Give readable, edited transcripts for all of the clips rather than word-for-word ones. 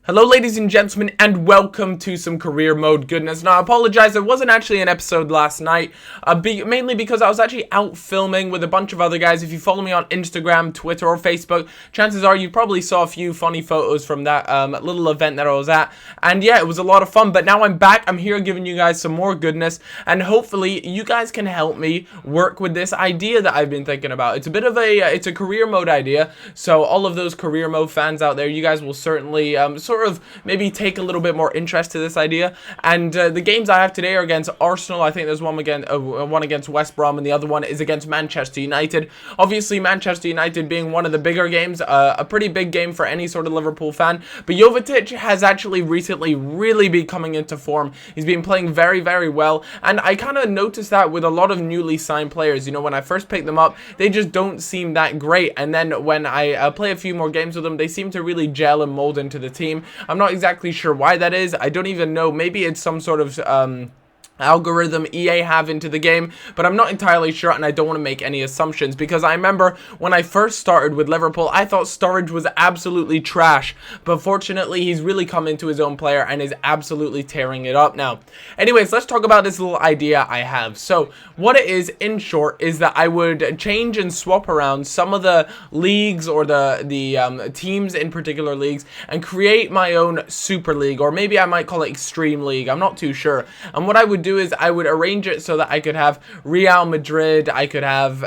Hello ladies and gentlemen, and welcome to some career mode goodness. Now I apologize, there wasn't actually an episode last night, mainly because I was actually out filming with a bunch of other guys. If you follow me on Instagram, Twitter or Facebook, chances are you probably saw a few funny photos from that little event that I was at. And yeah, it was a lot of fun, but now I'm back. I'm here giving you guys some more goodness, and hopefully you guys can help me work with this idea that I've been thinking about. It's a bit of a, it's a career mode idea, so all of those career mode fans out there, you guys will certainly sort of maybe take a little bit more interest to this idea. And the games I have today are against Arsenal. I think there's one against West Brom, and the other one is against Manchester United. Obviously Manchester United being one of the bigger games, a pretty big game for any sort of Liverpool fan. But Jovetic has actually recently really been coming into form. He's been playing very, very well, and I kind of noticed that with a lot of newly signed players. You know, when I first picked them up, they just don't seem that great, and then when I play a few more games with them, they seem to really gel and mold into the team. I'm not exactly sure why that is. I don't even know. Maybe it's some sort of algorithm EA have into the game, but I'm not entirely sure, and I don't want to make any assumptions, because I remember when I first started with Liverpool, I thought Sturridge was absolutely trash, but fortunately he's really come into his own player and is absolutely tearing it up now. Anyways, let's talk about this little idea I have. So what it is in short is that I would change and swap around some of the leagues or the teams in particular leagues and create my own super league, or maybe I might call it extreme league. I'm not too sure. And what I would do is I would arrange it so that I could have Real Madrid, I could have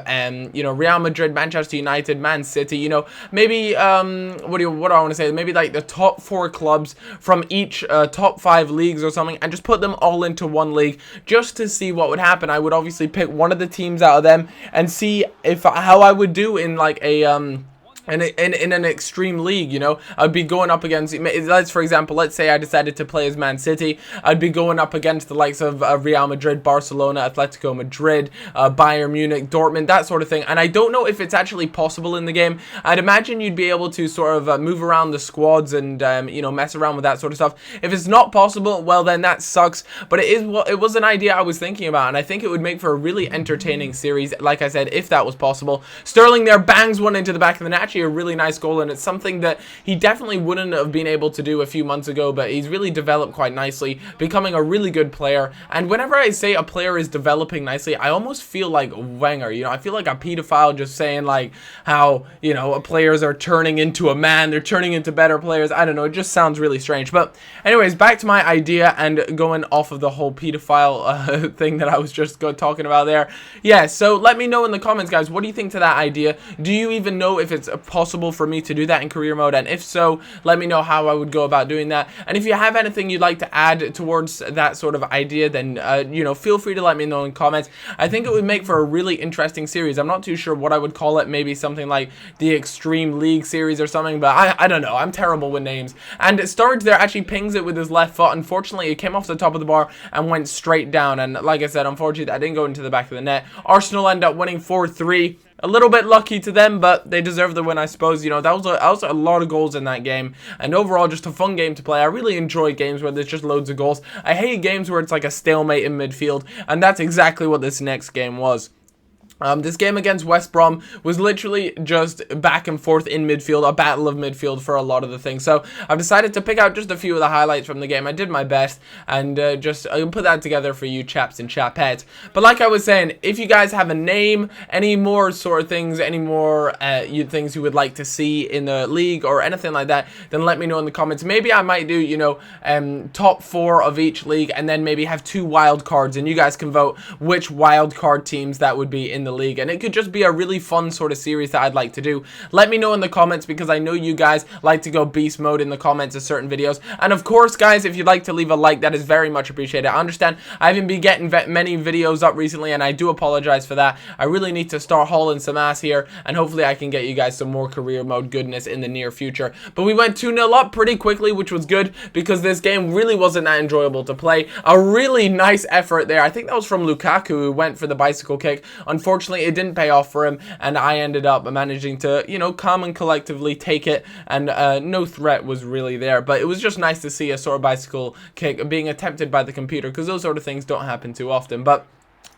you know, Real Madrid, Manchester United, Man City, you know, maybe what do I want to say, maybe like the top 4 clubs from each top 5 leagues or something, and just put them all into one league just to see what would happen. I would obviously pick one of the teams out of them and see if how I would do in like a in an extreme league. You know, I'd be going up against, for example, let's say I decided to play as Man City, I'd be going up against the likes of Real Madrid, Barcelona, Atletico Madrid, Bayern Munich, Dortmund, that sort of thing. And I don't know if it's actually possible in the game. I'd imagine you'd be able to sort of move around the squads and you know, mess around with that sort of stuff. If it's not possible, well then that sucks, but it was an idea I was thinking about, and I think it would make for a really entertaining series, like I said, if that was possible. Sterling there bangs one into the back of the net, a really nice goal, and it's something that he definitely wouldn't have been able to do a few months ago, but he's really developed quite nicely, becoming a really good player. And whenever I say a player is developing nicely, I almost feel like Wenger, you know, I feel like a pedophile just saying like how, you know, players are turning into a man, they're turning into better players. I don't know, it just sounds really strange. But anyways, back to my idea and going off of the whole pedophile thing that I was just talking about there. Yeah, so let me know in the comments, guys, what do you think to that idea? Do you even know if it's possible for me to do that in career mode? And if so, let me know how I would go about doing that. And if you have anything you'd like to add towards that sort of idea, then you know, feel free to let me know in comments. I think it would make for a really interesting series. I'm not too sure what I would call it, maybe something like the Extreme League series or something, but I don't know, I'm terrible with names. And Sturridge there actually pings it with his left foot. Unfortunately, it came off the top of the bar and went straight down, and like I said, unfortunately I didn't go into the back of the net. Arsenal end up winning 4-3. A little bit lucky to them, but they deserve the win, I suppose. You know, that was a lot of goals in that game, and overall just a fun game to play. I really enjoy games where there's just loads of goals. I hate games where it's like a stalemate in midfield, and that's exactly what this next game was. This game against West Brom was literally just back and forth in midfield, a battle of midfield for a lot of the things. So I've decided to pick out just a few of the highlights from the game. I did my best, and I'll put that together for you chaps and chapettes. But like I was saying, if you guys have a name, any more sort of things, any more things you would like to see in the league or anything like that, then let me know in the comments. Maybe I might do, you know, top 4 of each league, and then maybe have 2 wild cards, and you guys can vote which wild card teams that would be in the league, and it could just be a really fun sort of series that I'd like to do. Let me know in the comments, because I know you guys like to go beast mode in the comments of certain videos. And of course, guys, if you'd like to leave a like, that is very much appreciated. I understand I haven't been getting many videos up recently, and I do apologize for that. I really need to start hauling some ass here, and hopefully I can get you guys some more career mode goodness in the near future. But we went 2-0 up pretty quickly, which was good, because this game really wasn't that enjoyable to play. A really nice effort there. I think that was from Lukaku, who went for the bicycle kick. Unfortunately, it didn't pay off for him, and I ended up managing to, you know, calm and collectively take it, and no threat was really there. But it was just nice to see a sort of bicycle kick being attempted by the computer, because those sort of things don't happen too often. But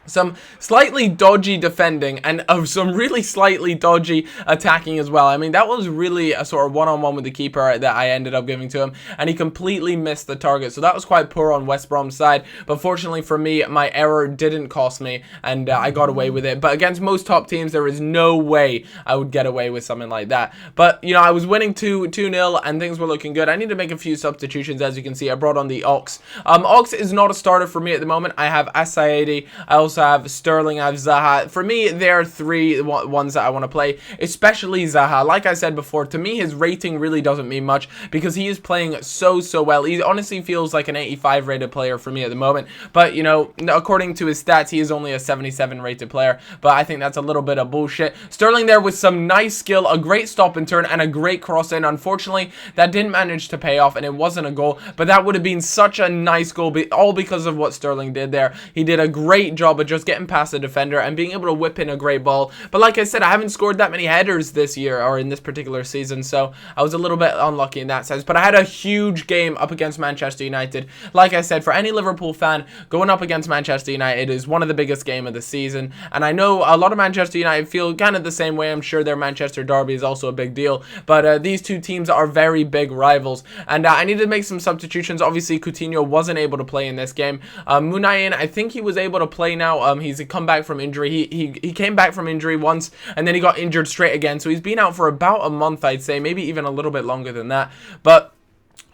some slightly dodgy defending and some really slightly dodgy attacking as well. I mean, that was really a sort of one-on-one with the keeper that I ended up giving to him, and he completely missed the target. So that was quite poor on West Brom's side, but fortunately for me, my error didn't cost me, and I got away with it. But against most top teams, there is no way I would get away with something like that. But, you know, I was winning 2-0, and things were looking good. I need to make a few substitutions. As you can see, I brought on the Ox. Ox is not a starter for me at the moment. I have Asaidi. I also have Sterling, I have Zaha. For me, there are three ones that I want to play, especially Zaha. Like I said before, to me, his rating really doesn't mean much because he is playing so well. He honestly feels like an 85 rated player for me at the moment, but, you know, according to his stats, he is only a 77 rated player, but I think that's a little bit of bullshit. Sterling there with some nice skill, a great stop and turn, and a great cross in. Unfortunately, that didn't manage to pay off, and it wasn't a goal, but that would have been such a nice goal, all because of what Sterling did there. He did a great job of just getting past the defender and being able to whip in a great ball. But like I said, I haven't scored that many headers this year or in this particular season, so I was a little bit unlucky in that sense. But I had a huge game up against Manchester United. Like I said, for any Liverpool fan, going up against Manchester United is one of the biggest games of the season, and I know a lot of Manchester United feel kind of the same way. I'm sure their Manchester derby is also a big deal, but these two teams are very big rivals, and I needed to make some substitutions. Obviously, Coutinho wasn't able to play in this game. Munayin, I think he was able to play now. He's come back from injury. He came back from injury once, and then he got injured straight again, so he's been out for about a month, I'd say, maybe even a little bit longer than that. But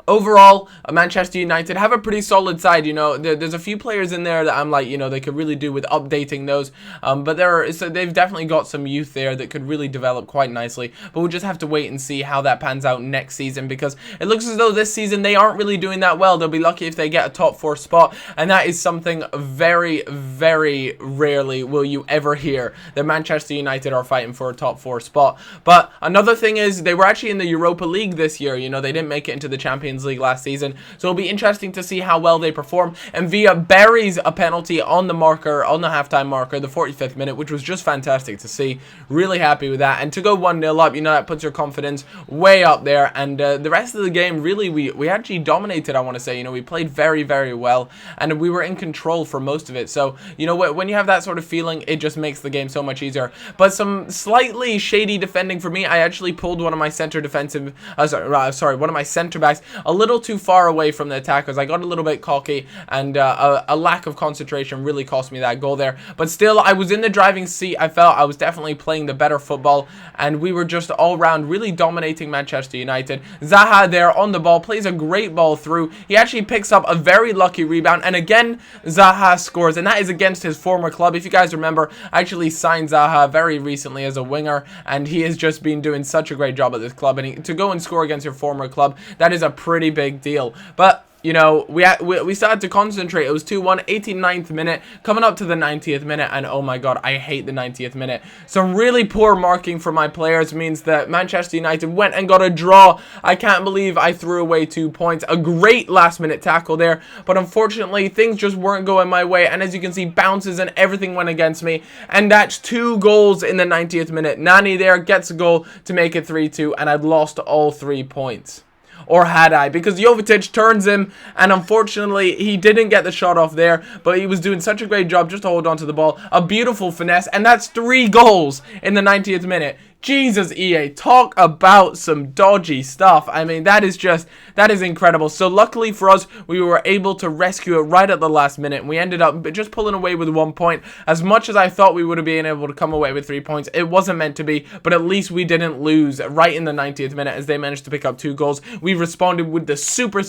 overall, Manchester United have a pretty solid side. You know, there's a few players in there that I'm like, you know, they could really do with updating those. But they've definitely got some youth there that could really develop quite nicely. But we'll just have to wait and see how that pans out next season, because it looks as though this season they aren't really doing that well. They'll be lucky if they get a top 4 spot, and that is something very, very rarely will you ever hear that Manchester United are fighting for a top 4 spot. But another thing is they were actually in the Europa League this year. You know, they didn't make it into the Champions League last season, so it'll be interesting to see how well they perform. And Villa buries a penalty on the marker, on the halftime marker, the 45th minute, which was just fantastic to see. Really happy with that. And to go 1-0 up, you know, that puts your confidence way up there. And the rest of the game, really, we actually dominated, I want to say. You know, we played very, very well, and we were in control for most of it. So, you know, when you have that sort of feeling, it just makes the game so much easier. But some slightly shady defending for me. I actually pulled one of my one of my center backs a little too far away from the attackers. I got a little bit cocky, and a lack of concentration really cost me that goal there. But still, I was in the driving seat. I felt I was definitely playing the better football, and we were just all round really dominating Manchester United. Zaha there on the ball, plays a great ball through. He actually picks up a very lucky rebound, and again, Zaha scores, and that is against his former club. If you guys remember, I actually signed Zaha very recently as a winger, and he has just been doing such a great job at this club, and to go and score against your former club, that is a pretty big deal. But you know, we started to concentrate. It was 2-1, 89th minute, coming up to the 90th minute, and oh my god, I hate the 90th minute. Some really poor marking for my players means that Manchester United went and got a draw. I can't believe I threw away 2 points. A great last-minute tackle there, but unfortunately, things just weren't going my way, and as you can see, bounces and everything went against me, and that's 2 goals in the 90th minute. Nani there gets a goal to make it 3-2, and I'd lost all 3 points. Or had I? Because Jovetic turns him, and unfortunately, he didn't get the shot off there, but he was doing such a great job just to hold on to the ball. A beautiful finesse, and that's 3 goals in the 90th minute. Jesus, EA, talk about some dodgy stuff. I mean, that is incredible. So luckily for us, we were able to rescue it right at the last minute, and we ended up just pulling away with 1 point. As much as I thought we would have been able to come away with 3 points, it wasn't meant to be, but at least we didn't lose right in the 90th minute as they managed to pick up 2 goals. We responded with the super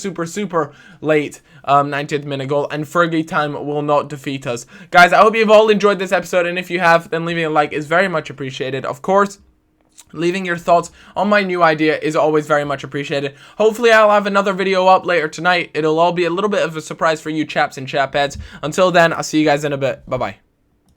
late 90th minute goal, and Fergie time will not defeat us. Guys, I hope you've all enjoyed this episode, and if you have, then leaving a like is very much appreciated. Of course, leaving your thoughts on my new idea is always very much appreciated. Hopefully, I'll have another video up later tonight. It'll all be a little bit of a surprise for you chaps and chapheads. Until then, I'll see you guys in a bit. Bye-bye.